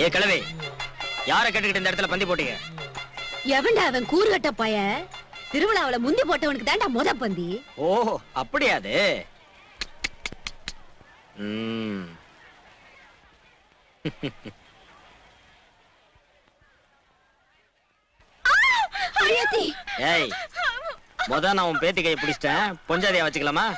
ஏ கிழவி, யார கேட்டுக்கிட்டு இந்த இடத்துல பந்தி போட்டீங்க? எவன்டா அவன் கூறுகட்ட பய? திருவிழாவுல முந்தி போட்டவனுக்கு தான்டா முத பந்தி. ஓ அப்படியா அது? ஏய், முத நான் உன் பேத்தி கையை பிடிச்சிட்டேன். பொஞ்சாதியா வச்சுக்கலாமா?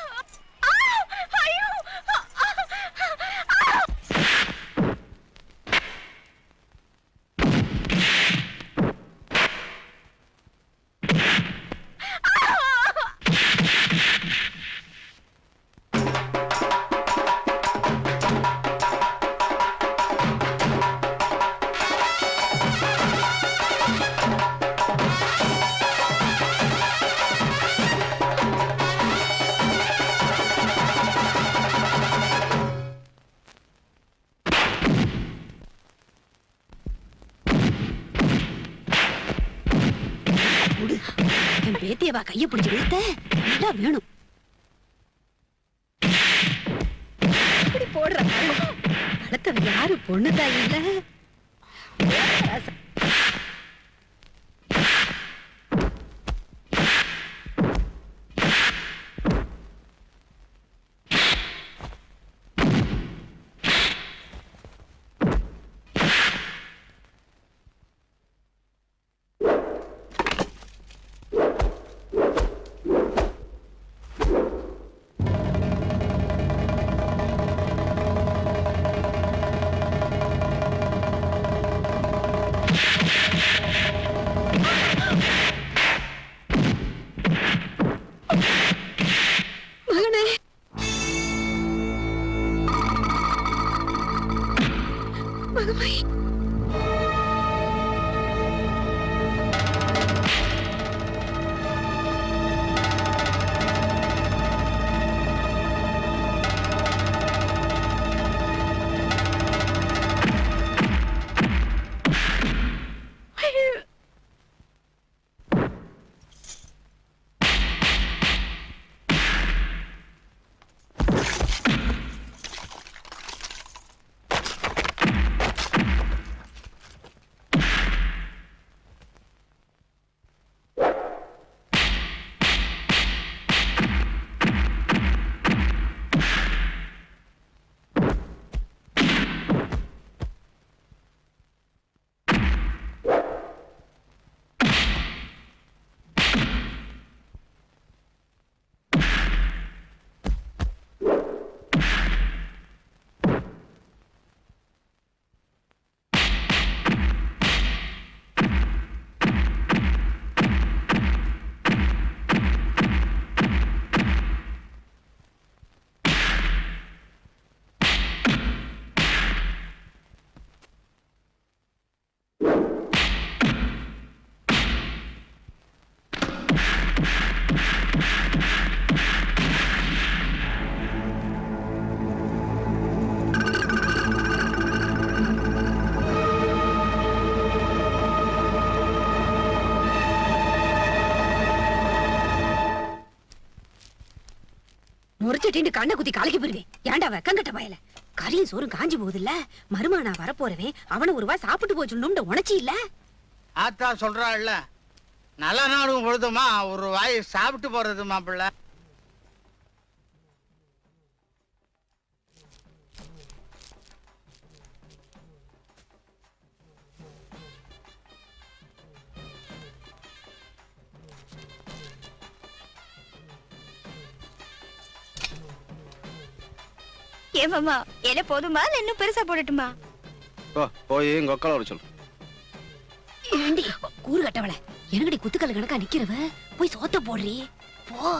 பேத்தியவா கைய பிடிச்சு விழுத்த வேணும். இப்படி போடுற அடுத்தவ யாரு? பொண்ணுதான் இல்ல. முறிச்சிட்டு கண்ணை குத்தி கலக்கி போயிருவேன். ஏன்டா வெக்கங்கட்ட பயல? கறியும் சோறும் காஞ்சி போகுது இல்ல. மருமகனா வரப்போறவன் அவனை ஒரு வாய் சாப்பிட்டு போச்சுன்னு உணர்ச்சி இல்ல. ஆத்தா சொல்றா இல்ல, நல்ல நாடும் பொழுதுமா ஒரு வாய் சாப்பிட்டு போறது மாப்பிள்ள. ஏமாமா என்ன போதுமா இல்ல இன்னும் பெருசா போடட்டுமா? போய் எங்க அக்கால வர சொல்லு. ஏண்டி கூறு கட்டவள, எனக்கடி குத்துக்கல் கணக்கா நிக்கிறவ போய் சோத்த போடுறீ போ.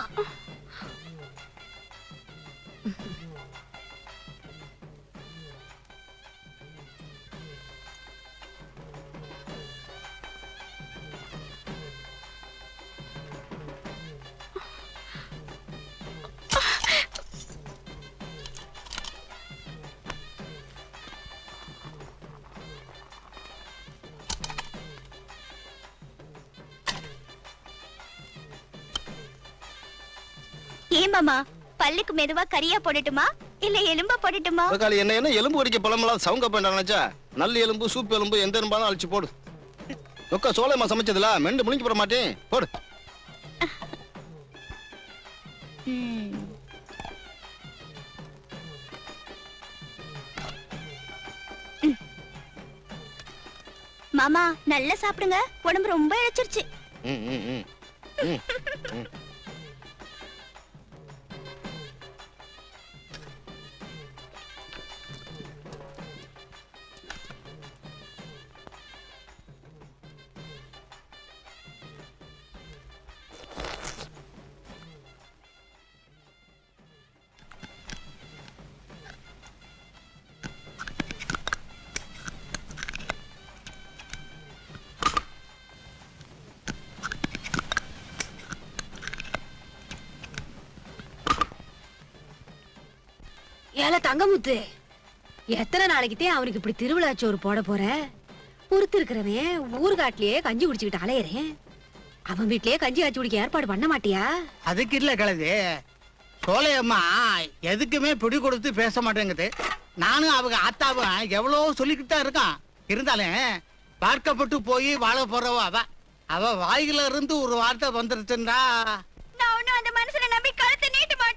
ஏமாமா பல்லுக்கு மெதுவா கரியா போடட்டுமா இல்ல எலும்பா போடட்டுமா? என்ன எலும்பு கடிக்க பழமெல்லாம் சவுங்க பண்ண நினைச்சா நல்ல எலும்பு சூப்பு எலும்பு எந்த எலும்பாலும் அழிச்சு போடு. சொக்கா சோலையம்மா சமைச்சதுல மெண்டு முழுங்கி போட மாட்டேன் போடு. மாமா நல்லா சாப்பிடுங்க, உடம்பு ரொம்ப இழைச்சிருச்சு. ம், ம், ம். ம், ம். ஏல தங்கமுத்து, எத்தனை நாளைக்குத்தே அவனுக்கு இப்படி திருவிழா சோறு போட போற? பொறுத்து இருக்கிறவன் ஊர்காட்டிலேயே கஞ்சி குடிச்சுக்கிட்டு அலையறேன். அவன் வீட்லயே கஞ்சி காய்ச்சி குடிக்க ஏற்பாடு பண்ண மாட்டியா? அதுக்கு இல்ல கிழது, சோலையம்மா எதுக்குமே பிடி கொடுத்து பேச மாட்டேங்குது. நானும் அவங்க ஆத்தாவும் எவ்வளவு சொல்லிக்கிட்டு தான் இருக்கான். இருந்தாலும் பார்க்கப்பட்டு போய் வாழ போறவ அவ. அவ வாயில இருந்து ஒரு வார்த்தை வந்துருச்சுண்டா, நான் ஒண்ணும் அந்த மனுஷனை நம்பி கழுத்தை நீட்ட மாட்டேன்.